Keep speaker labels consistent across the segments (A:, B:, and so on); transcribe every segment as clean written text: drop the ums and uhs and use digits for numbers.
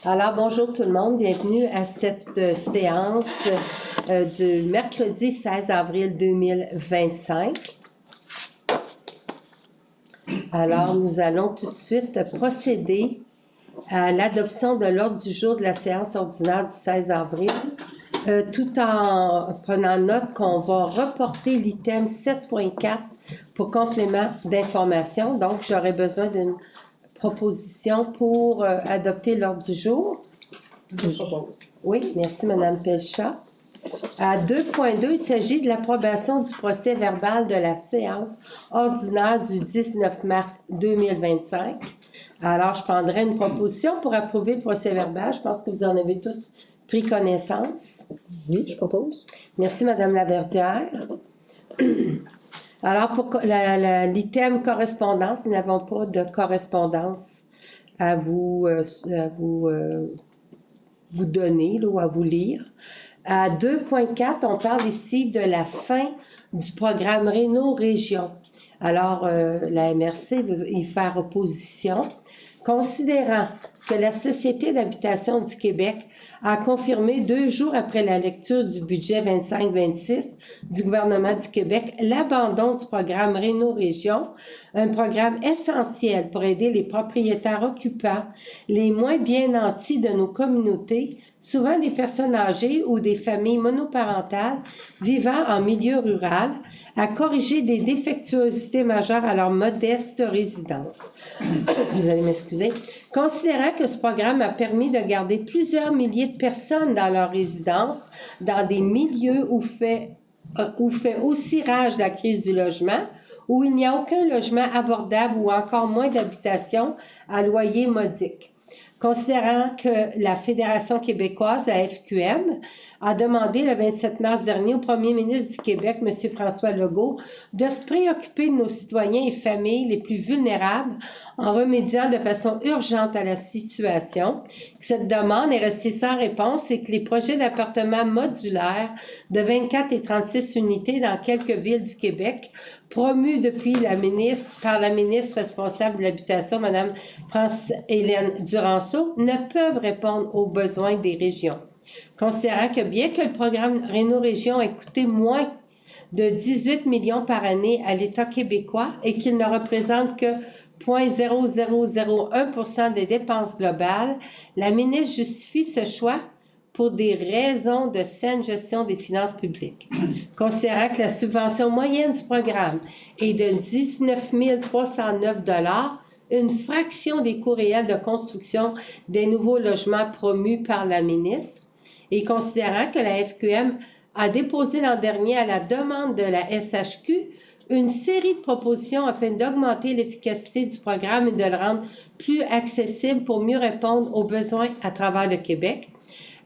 A: Alors, bonjour tout le monde, bienvenue à cette séance du mercredi 16 avril 2025. Alors, nous allons tout de suite procéder à l'adoption de l'ordre du jour de la séance ordinaire du 16 avril, tout en prenant note qu'on va reporter l'item 7.4 pour complément d'information. Donc, j'aurai besoin d'une proposition pour adopter l'ordre du jour.
B: Je propose.
A: Oui, merci Mme Pelchat. À 2.2, il s'agit de l'approbation du procès verbal de la séance ordinaire du 19 mars 2025. Alors, je prendrai une proposition pour approuver le procès verbal. Je pense que vous en avez tous pris connaissance.
B: Oui, je propose.
A: Merci Mme Laverdière. Alors, pour l'item correspondance, nous n'avons pas de correspondance à vous donner ou à vous lire. À 2.4, on parle ici de la fin du programme Réno-Région. Alors, la MRC veut y faire opposition. Considérant que la Société d'habitation du Québec a confirmé 2 jours après la lecture du budget 25-26 du gouvernement du Québec l'abandon du programme Réno-Région, un programme essentiel pour aider les propriétaires occupants, les moins bien nantis de nos communautés, souvent des personnes âgées ou des familles monoparentales vivant en milieu rural, à corriger des défectuosités majeures à leur modeste résidence. Vous allez m'excuser. Considérant que ce programme a permis de garder plusieurs milliers de personnes dans leur résidence, dans des milieux où fait aussi rage la crise du logement, où il n'y a aucun logement abordable ou encore moins d'habitation à loyer modique. Considérant que la Fédération québécoise, la FQM, a demandé le 27 mars dernier au premier ministre du Québec, M. François Legault, de se préoccuper de nos citoyens et familles les plus vulnérables en remédiant de façon urgente à la situation. Cette demande est restée sans réponse et que les projets d'appartements modulaires de 24 et 36 unités dans quelques villes du Québec, promus depuis par la ministre responsable de l'Habitation, Mme France-Hélène Duranceau, ne peuvent répondre aux besoins des régions. Considérant que bien que le programme Réno-Région ait coûté moins de 18 millions par année à l'État québécois et qu'il ne représente que 0,0001% des dépenses globales, la ministre justifie ce choix pour des raisons de saine gestion des finances publiques. Considérant que la subvention moyenne du programme est de 19 309 $, une fraction des coûts réels de construction des nouveaux logements promus par la ministre, et considérant que la FQM a déposé l'an dernier à la demande de la SHQ une série de propositions afin d'augmenter l'efficacité du programme et de le rendre plus accessible pour mieux répondre aux besoins à travers le Québec.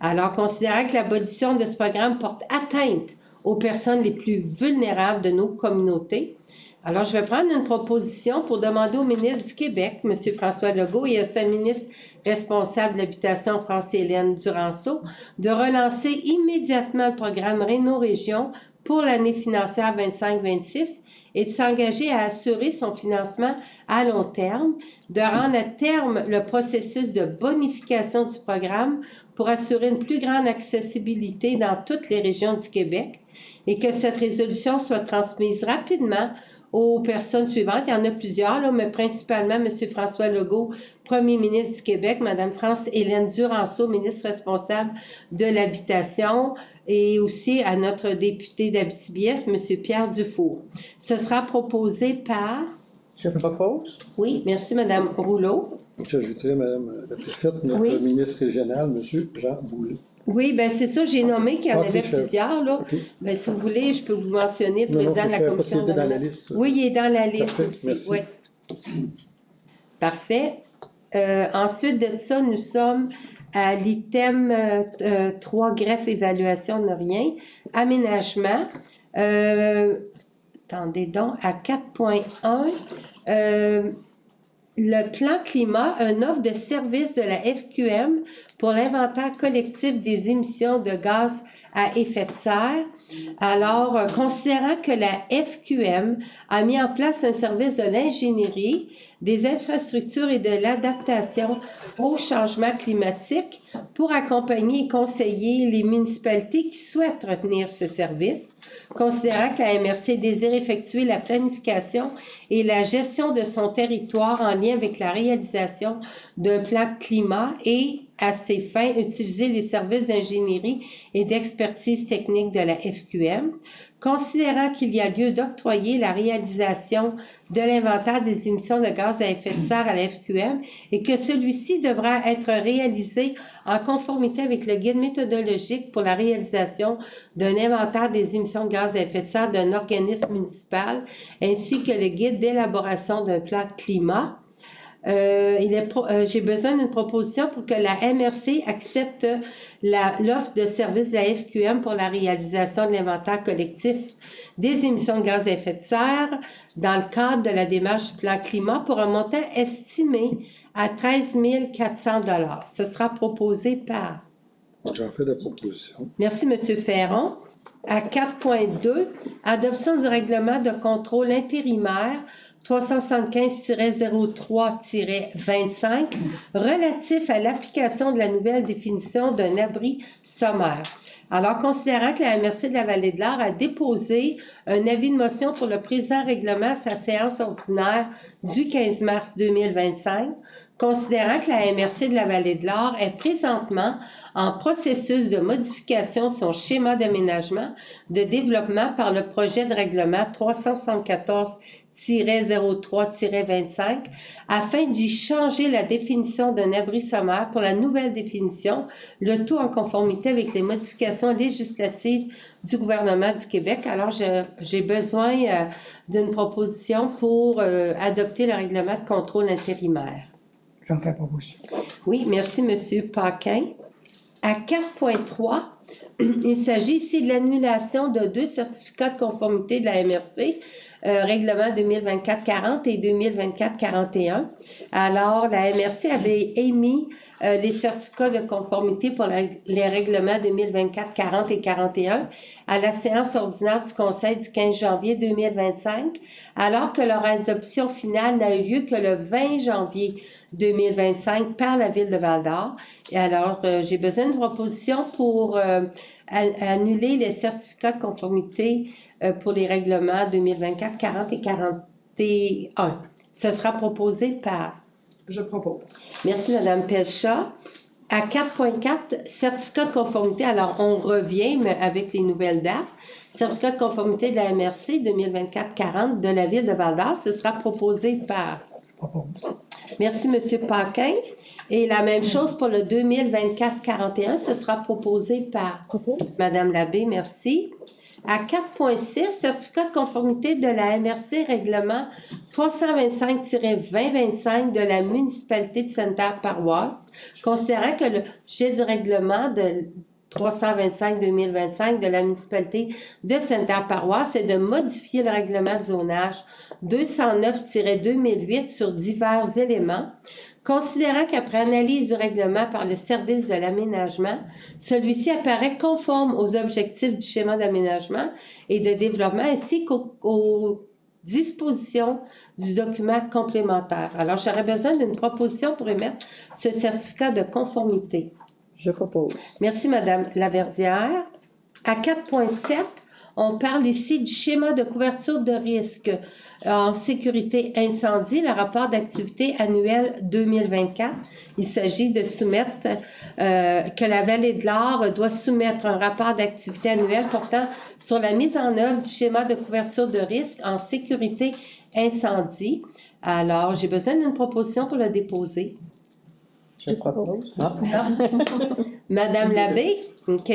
A: Alors, considérant que l'abolition de ce programme porte atteinte aux personnes les plus vulnérables de nos communautés, alors je vais prendre une proposition pour demander au ministre du Québec, M. François Legault, et à sa ministre responsable de l'Habitation, France-Hélène Duranceau, de relancer immédiatement le programme Réno-Région pour l'année financière 25-26 et de s'engager à assurer son financement à long terme, de rendre à terme le processus de bonification du programme pour assurer une plus grande accessibilité dans toutes les régions du Québec et que cette résolution soit transmise rapidement aux personnes suivantes. Il y en a plusieurs, là, mais principalement M. François Legault, premier ministre du Québec, Mme France-Hélène Duranceau, ministre responsable de l'Habitation, et aussi à notre député d'Abitibi-Est, M. Pierre Dufour. Ce sera proposé par...
B: Je propose.
A: Oui, merci Mme Rouleau.
C: J'ajouterai, Mme la préfète, notre ministre régional, M. Jean Boulet.
A: Oui, bien c'est ça, j'ai nommé qu'il y en avait plusieurs, là. Okay. Bien, si vous voulez, je peux vous mentionner le président de la commission.
C: Dans la liste.
A: Oui, il est dans la liste aussi.
C: Merci.
A: Oui. Parfait. Ensuite de ça, nous sommes à l'item 3, greffe, évaluation de rien, aménagement. Attendez donc, à 4.1, le plan climat, une offre de service de la FQM pour l'inventaire collectif des émissions de gaz à effet de serre Alors, considérant que la FQM a mis en place un service de l'ingénierie, des infrastructures et de l'adaptation au changement climatique pour accompagner et conseiller les municipalités qui souhaitent retenir ce service, considérant que la MRC désire effectuer la planification et la gestion de son territoire en lien avec la réalisation d'un plan climat et, à ces fins, utiliser les services d'ingénierie et d'expertise technique de la FQM, considérant qu'il y a lieu d'octroyer la réalisation de l'inventaire des émissions de gaz à effet de serre à la FQM et que celui-ci devra être réalisé en conformité avec le guide méthodologique pour la réalisation d'un inventaire des émissions de gaz à effet de serre d'un organisme municipal ainsi que le guide d'élaboration d'un plan climat. J'ai besoin d'une proposition pour que la MRC accepte l'offre de service de la FQM pour la réalisation de l'inventaire collectif des émissions de gaz à effet de serre dans le cadre de la démarche du plan climat pour un montant estimé à 13 400 $. Ce sera proposé par...
C: J'en fais la proposition.
A: Merci, M. Ferron. À 4.2, adoption du règlement de contrôle intérimaire 375-03-25 relatif à l'application de la nouvelle définition d'un abri sommaire. Alors, considérant que la MRC de la Vallée de l'Or a déposé un avis de motion pour le présent règlement à sa séance ordinaire du 15 mars 2025, considérant que la MRC de la Vallée de l'Or est présentement en processus de modification de son schéma d'aménagement de développement par le projet de règlement 374-03-25 afin d'y changer la définition d'un abri sommaire pour la nouvelle définition, le tout en conformité avec les modifications législatives du gouvernement du Québec. Alors, j'ai besoin d'une proposition pour adopter le règlement de contrôle intérimaire.
B: J'en fais proposition.
A: Oui, merci, M. Paquin. À 4.3, il s'agit ici de l'annulation de 2 certificats de conformité de la MRC, règlement 2024-40 et 2024-41. Alors, la MRC avait émis les certificats de conformité pour les règlements 2024-40 et 41 à la séance ordinaire du Conseil du 15 janvier 2025, alors que leur adoption finale n'a eu lieu que le 20 janvier 2025 par la Ville de Val-d'Or. Et alors, j'ai besoin d'une proposition pour annuler les certificats de conformité pour les règlements 2024, 40 et 41. Ce sera proposé par...
B: Je propose.
A: Merci, Mme Pelchat. À 4.4, certificat de conformité. Alors, on revient, mais avec les nouvelles dates. Certificat de conformité de la MRC 2024-40 de la Ville de Val-d'Or. Ce sera proposé par...
B: Je propose.
A: Merci, M. Paquin. Et la même chose pour le 2024-41. Ce sera proposé par...
B: Propose.
A: Mme Labbé, merci. À 4.6, certificat de conformité de la MRC règlement 325-2025 de la municipalité de Sainte-Paroisse, considérant que le sujet du règlement de 325-2025 de la municipalité de Sainte-Paroisse est de modifier le règlement de zonage 209-2008 sur divers éléments, considérant qu'après analyse du règlement par le service de l'aménagement, celui-ci apparaît conforme aux objectifs du schéma d'aménagement et de développement ainsi qu'aux dispositions du document complémentaire. Alors, j'aurais besoin d'une proposition pour émettre ce certificat de conformité.
B: Je propose.
A: Merci, Madame Laverdière. À 4.7, on parle ici du schéma de couverture de risque en sécurité incendie, le rapport d'activité annuel 2024. Il s'agit de soumettre, que la Vallée de l'Or doit soumettre un rapport d'activité annuel portant sur la mise en œuvre du schéma de couverture de risque en sécurité incendie. Alors, j'ai besoin d'une proposition pour le déposer.
B: Je propose.
A: Madame Labbé, OK.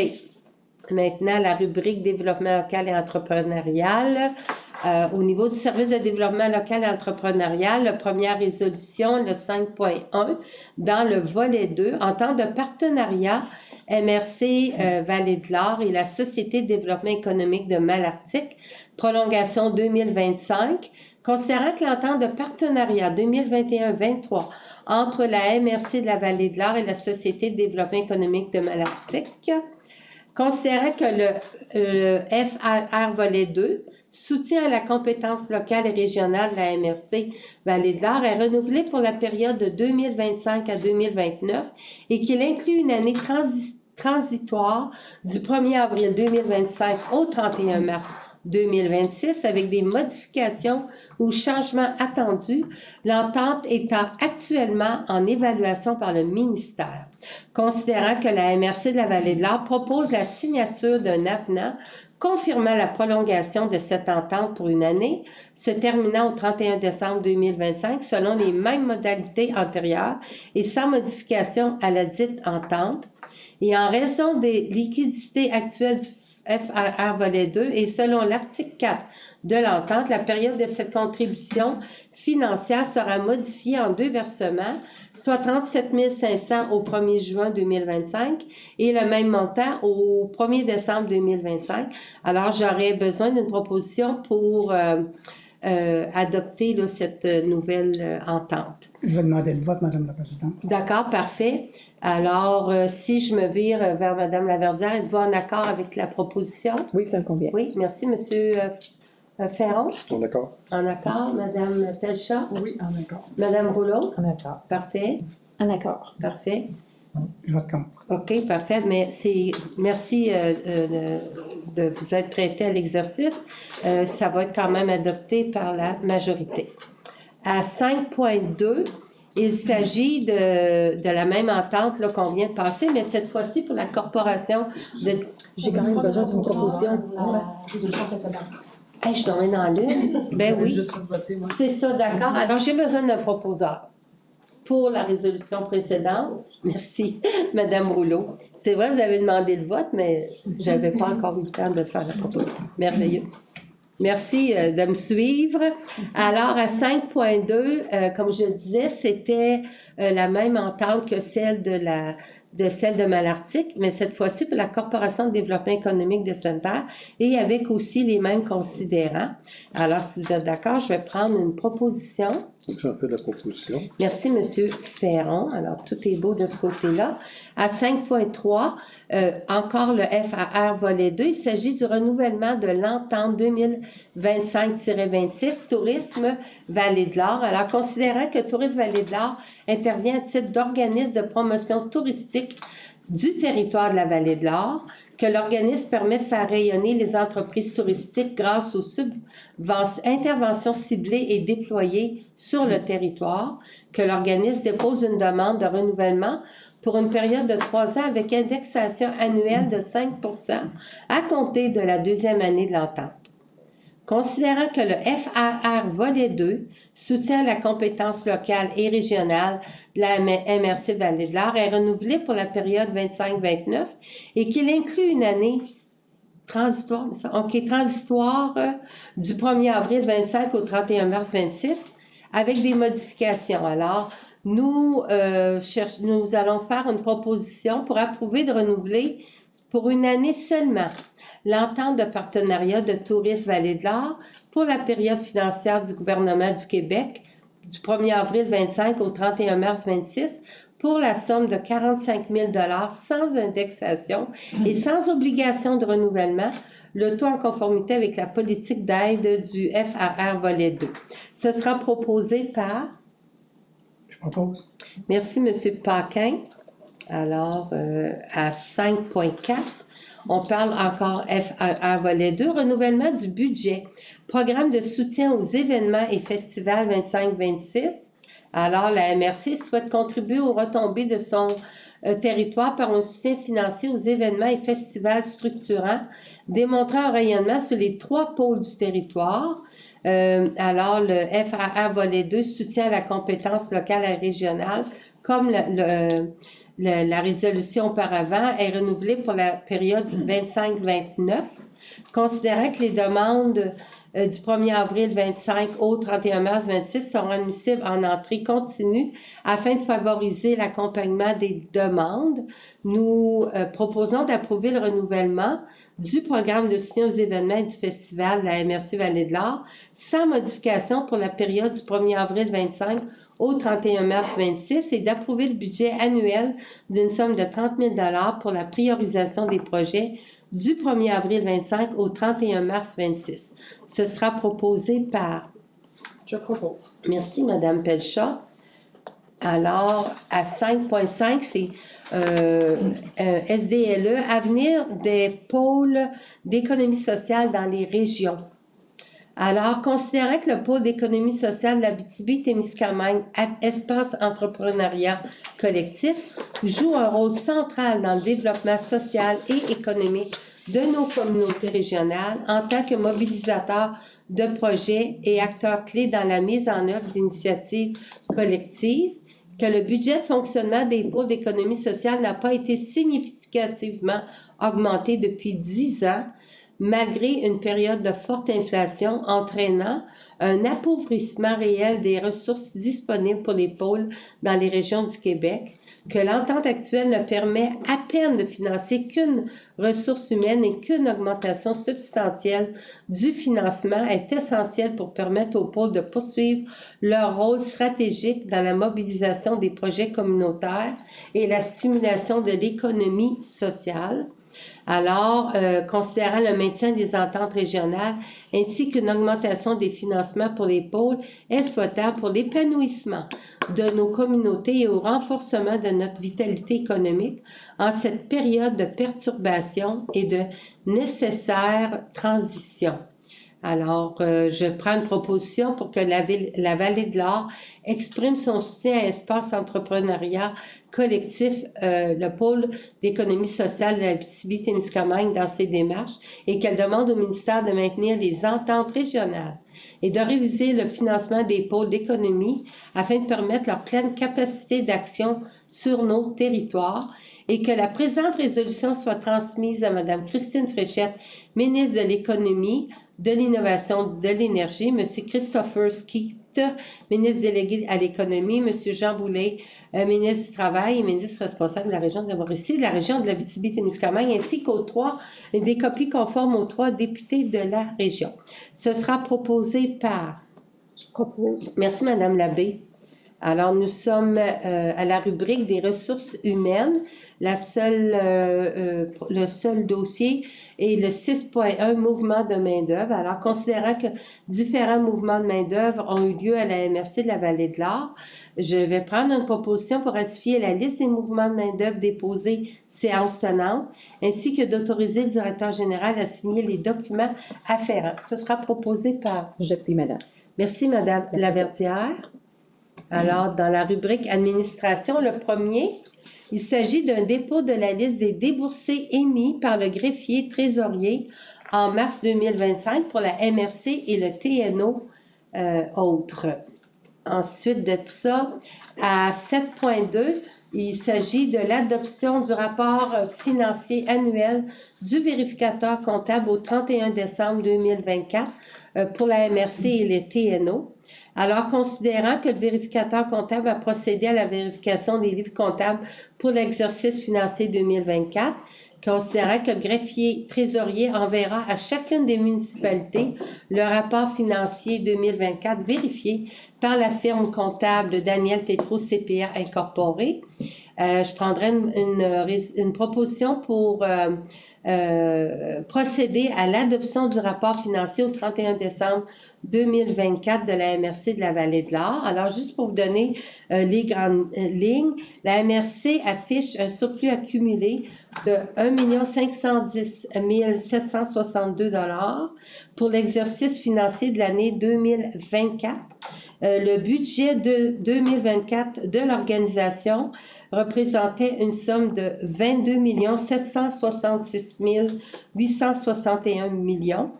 A: Maintenant, la rubrique développement local et entrepreneurial. Au niveau du service de développement local et entrepreneurial, la première résolution, le 5.1, dans le volet 2, en temps de partenariat, MRC Vallée de l'Or et la Société de développement économique de Malartic, prolongation 2025, considérant que l'entente de partenariat 2021-23 entre la MRC de la Vallée de l'Or et la Société de développement économique de Malartic Considérant que le FAR volet 2, soutien à la compétence locale et régionale de la MRC Vallée de l'Or, est renouvelé pour la période de 2025 à 2029 et qu'il inclut une année transitoire du 1er avril 2025 au 31 mars 2026 avec des modifications ou changements attendus, l'entente étant actuellement en évaluation par le ministère. Considérant que la MRC de la Vallée de l'Or propose la signature d'un avenant confirmant la prolongation de cette entente pour une année, se terminant au 31 décembre 2025 selon les mêmes modalités antérieures et sans modification à la dite entente, et en raison des liquidités actuelles du FAR volet 2 et selon l'article 4 de l'entente, la période de cette contribution financière sera modifiée en 2 versements, soit 37 500 au 1er juin 2025 et le même montant au 1er décembre 2025. Alors, j'aurais besoin d'une proposition pour adopter là, cette nouvelle entente.
B: Je vais demander le vote, Madame la Présidente.
A: D'accord, parfait. Alors, si je me vire vers Mme Laverdière, êtes-vous en accord avec la proposition?
D: Oui, ça me convient.
A: Oui, merci, Monsieur Ferron.
C: En accord.
A: En accord. Madame Pelchat.
B: Oui, en accord.
A: Madame Rouleau.
D: En accord.
A: Parfait.
D: En accord.
A: Parfait.
B: Je vote contre.
A: OK, parfait. Mais merci de vous être prêté à l'exercice. Ça va être quand même adopté par la majorité. À 5.2, il s'agit de la même entente là, qu'on vient de passer, mais cette fois-ci pour la corporation de...
D: J'ai quand même besoin d'une proposition.
E: La résolution précédente.
A: Hey, je suis tombée dans l'une. Ben oui.
E: Juste voter, moi.
A: C'est ça, d'accord. Alors, j'ai besoin d'un proposeur pour la résolution précédente. Merci, Madame Rouleau. C'est vrai, vous avez demandé le vote, mais je n'avais pas encore eu le temps de faire la proposition. Merveilleux. Merci de me suivre. Alors, à 5.2, comme je disais, c'était la même entente que celle de Malartic, mais cette fois-ci pour la Corporation de développement économique de Sainte-Terre et avec aussi les mêmes considérants. Alors, si vous êtes d'accord, je vais prendre une proposition.
C: J'en fais la proposition.
A: Merci, Monsieur Ferron. Alors, tout est beau de ce côté-là. À 5.3, encore le FAR volet 2, il s'agit du renouvellement de l'entente 2025-26 Tourisme Vallée de l'Or. Alors, considérant que Tourisme Vallée de l'Or intervient à titre d'organisme de promotion touristique du territoire de la Vallée de l'Or, que l'organisme permet de faire rayonner les entreprises touristiques grâce aux interventions ciblées et déployées sur le territoire, que l'organisme dépose une demande de renouvellement pour une période de 3 ans avec indexation annuelle de 5 % à compter de la 2e année de l'entente. Considérant que le FAR volet 2, soutien à la compétence locale et régionale de la MRC Vallée de l'Or, est renouvelé pour la période 25-29 et qu'il inclut une année transitoire, du 1er avril 25 au 31 mars 26 avec des modifications. Alors, nous allons faire une proposition pour approuver de renouveler pour une année seulement l'entente de partenariat de Tourisme Vallée de l'Or pour la période financière du gouvernement du Québec du 1er avril 25 au 31 mars 26 pour la somme de 45 000 $ sans indexation et sans obligation de renouvellement, le tout en conformité avec la politique d'aide du FAR volet 2. Ce sera proposé par...
B: Je propose.
A: Merci, M. Paquin. Alors, à 5.4, on parle encore FAR volet 2, renouvellement du budget, programme de soutien aux événements et festivals 25-26. Alors, la MRC souhaite contribuer aux retombées de son territoire par un soutien financier aux événements et festivals structurants, démontrant un rayonnement sur les 3 pôles du territoire. Alors, le FAR volet 2, soutien à la compétence locale et régionale, comme la résolution auparavant, est renouvelée pour la période du 25-29, considérant que les demandes du 1er avril 25 au 31 mars 26 seront admissibles en entrée continue afin de favoriser l'accompagnement des demandes. Nous proposons d'approuver le renouvellement du programme de soutien aux événements et du festival de la MRC Vallée de l'Or sans modification pour la période du 1er avril 25 au 31 mars 26 et d'approuver le budget annuel d'une somme de 30 000 $ pour la priorisation des projets du 1er avril 25 au 31 mars 26. Ce sera proposé par...
E: Je propose.
A: Merci, Madame Pelchat. Alors, à 5.5, c'est SDLE, avenir des pôles d'économie sociale dans les régions. Alors, considérant que le pôle d'économie sociale de l'Abitibi-Témiscamingue, espace entrepreneuriat collectif, joue un rôle central dans le développement social et économique de nos communautés régionales en tant que mobilisateur de projets et acteurs clés dans la mise en œuvre d'initiatives collectives, que le budget de fonctionnement des pôles d'économie sociale n'a pas été significativement augmenté depuis 10 ans, malgré une période de forte inflation entraînant un appauvrissement réel des ressources disponibles pour les pôles dans les régions du Québec, que l'entente actuelle ne permet à peine de financer qu'une ressource humaine et qu'une augmentation substantielle du financement est essentielle pour permettre aux pôles de poursuivre leur rôle stratégique dans la mobilisation des projets communautaires et la stimulation de l'économie sociale. Alors, considérant le maintien des ententes régionales ainsi qu'une augmentation des financements pour les pôles est souhaitable pour l'épanouissement de nos communautés et au renforcement de notre vitalité économique en cette période de perturbation et de nécessaire transition. Alors, je prends une proposition pour que la Vallée de l'Or exprime son soutien à Espace Entrepreneuriat Collectif, le pôle d'économie sociale de l'Abitibi-Témiscamingue dans ses démarches et qu'elle demande au ministère de maintenir les ententes régionales et de réviser le financement des pôles d'économie afin de permettre leur pleine capacité d'action sur nos territoires et que la présente résolution soit transmise à Mme Christine Fréchette, ministre de l'Économie, de l'Innovation, de l'Énergie, M. Christopher Skeet, ministre délégué à l'Économie, M. Jean Boulet, ministre du Travail et ministre responsable de la région de la Mauricie, de la région de l'Abitibi-Témiscamingue, ainsi qu'aux 3, des copies conformes aux 3 députés de la région. Ce sera proposé par...
D: Je propose.
A: Merci, Mme Labbé. Alors, nous sommes à la rubrique des ressources humaines. Le seul dossier est le 6.1 mouvement de main-d'œuvre. Alors, considérant que différents mouvements de main-d'œuvre ont eu lieu à la MRC de la Vallée de l'Or, je vais prendre une proposition pour ratifier la liste des mouvements de main-d'œuvre déposés séance tenante, ainsi que d'autoriser le directeur général à signer les documents afférents. Ce sera proposé par...
D: J'appuie, madame.
A: Merci, Madame Laverdière. Alors, dans la rubrique administration, le premier, il s'agit d'un dépôt de la liste des déboursés émis par le greffier trésorier en mars 2025 pour la MRC et le TNO autres. Ensuite de ça, à 7.2, il s'agit de l'adoption du rapport financier annuel du vérificateur comptable au 31 décembre 2024 pour la MRC et les TNO. Alors, considérant que le vérificateur comptable a procédé à la vérification des livres comptables pour l'exercice financier 2024, considérant que le greffier trésorier enverra à chacune des municipalités le rapport financier 2024 vérifié par la firme comptable Daniel Tétrault CPA Incorporé, je prendrai une proposition pour procéder à l'adoption du rapport financier au 31 décembre 2024 de la MRC de la Vallée de l'Or. Alors, juste pour vous donner les grandes lignes, la MRC affiche un surplus accumulé de 1 510 762 $ pour l'exercice financier de l'année 2024. Le budget de 2024 de l'organisation représentait une somme de 22 766 861 millions.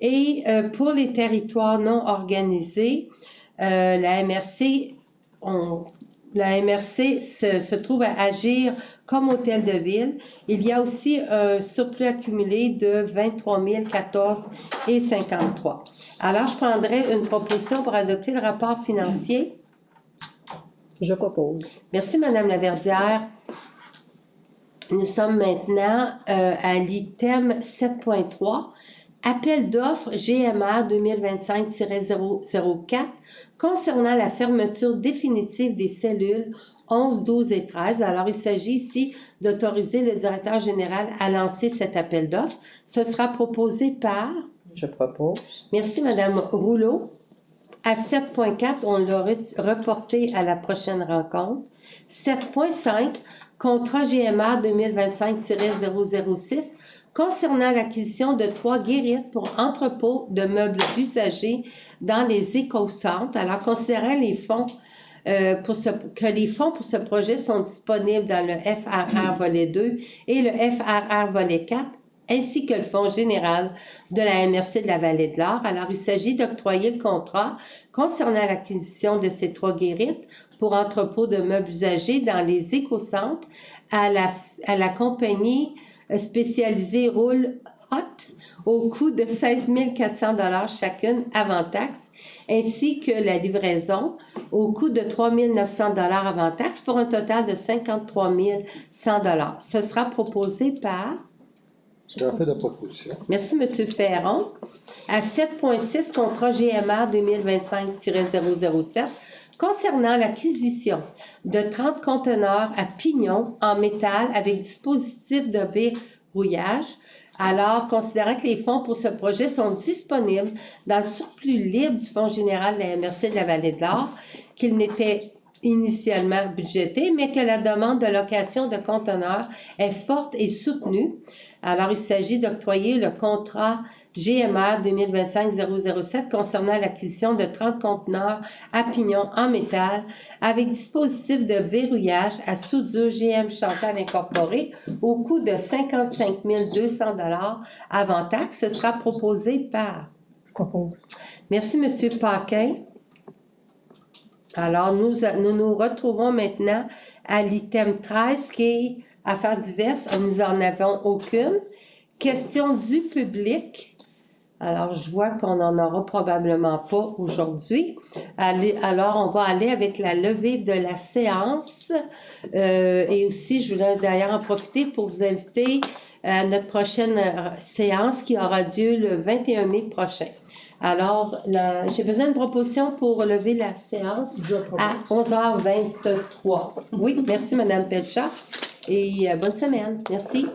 A: Et pour les territoires non organisés, la MRC, la MRC se trouve à agir comme hôtel de ville. Il y a aussi un surplus accumulé de 23 014,53. Alors, je prendrai une proposition pour adopter le rapport financier.
D: Je propose.
A: Merci, Madame Laverdière. Nous sommes maintenant à l'item 7.3. Appel d'offres GMR 2025-004 concernant la fermeture définitive des cellules 11, 12 et 13. Alors, il s'agit ici d'autoriser le directeur général à lancer cet appel d'offres. Ce sera proposé par...
D: Je propose.
A: Merci, Madame Rouleau. À 7.4, on l'a reporté à la prochaine rencontre. 7.5, contrat GMR 2025-006 concernant l'acquisition de 3 guérites pour entrepôt de meubles usagés dans les éco-centres. Alors, considérant les fonds que les fonds pour ce projet sont disponibles dans le FRR volet 2 et le FRR volet 4, ainsi que le Fonds général de la MRC de la Vallée-de-l'Or. Alors, il s'agit d'octroyer le contrat concernant l'acquisition de ces 3 guérites pour entrepôt de meubles usagés dans les éco-centres à la compagnie spécialisée Roule Hot au coût de 16 400 $ chacune avant taxe, ainsi que la livraison au coût de 3 900 $ avant taxe pour un total de 53 100 $. Ce sera proposé par...
C: J'ai fait la proposition.
A: Merci, M. Ferron. À 7.6, contrat GMR 2025-007, concernant l'acquisition de 30 conteneurs à pignon en métal avec dispositif de verrouillage. Alors, considérant que les fonds pour ce projet sont disponibles dans le surplus libre du Fonds général de la MRC de la Vallée-de-l'Or, qu'il n'était initialement budgété, mais que la demande de location de conteneurs est forte et soutenue. Alors, il s'agit d'octroyer le contrat GMR 2025-007 concernant l'acquisition de 30 conteneurs à pignon en métal avec dispositif de verrouillage à soudure GM Chantal Incorporé au coût de 55 200 $ avant taxe. Ce sera proposé par...
B: Je propose.
A: Merci, M. Paquin. Alors, nous nous retrouvons maintenant à l'item 13 qui est affaires diverses. Nous n'en avons aucune. Question du public. Alors, je vois qu'on n'en aura probablement pas aujourd'hui. Alors, on va aller avec la levée de la séance. Et aussi, je voulais d'ailleurs en profiter pour vous inviter à notre prochaine séance qui aura lieu le 21 mai prochain. Alors, j'ai besoin d'une proposition pour lever la séance à 11h23. Oui, merci, Mme Pelchat. Et bonne semaine. Merci.